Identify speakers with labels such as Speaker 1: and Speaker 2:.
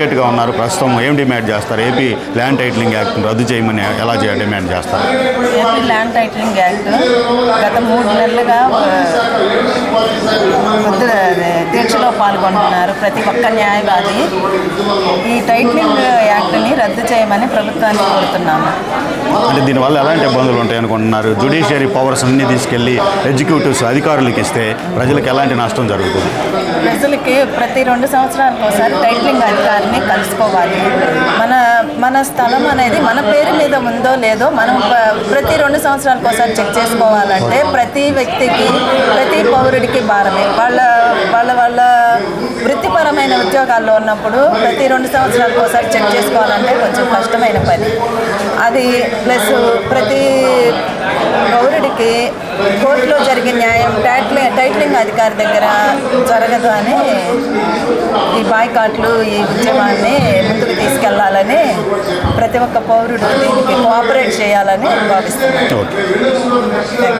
Speaker 1: గా ఉన్నారు. ప్రస్తుతం ఏం డిమాండ్ చేస్తారు? ఏపీ ల్యాండ్ టైటిలింగ్ యాక్ట్ రద్దు చేయమని ఎలా డిమాండ్ చేస్తారు?
Speaker 2: ఏపీ ల్యాండ్ టైటిలింగ్ యాక్ట్ గత 3 నెలలుగా దీక్షలో పాల్గొంటున్నారు ప్రతి ఒక్క న్యాయవాది. ఈ టైటిలింగ్ యాక్ట్ని రద్దు చేయమని ప్రభుత్వాన్ని కోరుతున్నాము.
Speaker 1: అంటే దీనివల్ల ఎలాంటి ఇబ్బందులు ఉంటాయి అనుకుంటున్నారు? జ్యుడిషియరీ పవర్స్ అన్ని తీసుకెళ్లి ఎగ్జిక్యూటివ్స్ అధికారులకు ఇస్తే ప్రజలకు ఎలాంటి నష్టం జరుగుతుంది?
Speaker 2: ప్రజలకి ప్రతి 2 సంవత్సరాలకు ఒకసారి టైటిలింగ్ అధికారిని కలుసుకోవాలి. మన స్థలం అనేది మన పేరు మీద ఉందో లేదో మనం ప్రతి 2 సంవత్సరాలకు ఒకసారి చెక్ చేసుకోవాలంటే ప్రతి వ్యక్తికి, ప్రతి పౌరుడికి భారమే. వాళ్ళ వృత్తిపరమైన ఉద్యోగాల్లో ఉన్నప్పుడు ప్రతి 2 సంవత్సరాలకు ఒకసారి చెక్ చేసుకోవాలంటే కొంచెం కష్టమైన పని అది. ప్లస్ ప్రతి పౌరుడికి కోర్టులో జరిగే న్యాయం టైటిలింగ్ అధికారి దగ్గర జరగదు అని ఈ బాయ్కాట్లు, ఈ ఉద్యమాన్ని ముందుకు తీసుకెళ్లాలని ప్రతి ఒక్క పౌరుడు దీనికి కోఆపరేట్ చేయాలని భావిస్తున్నాను.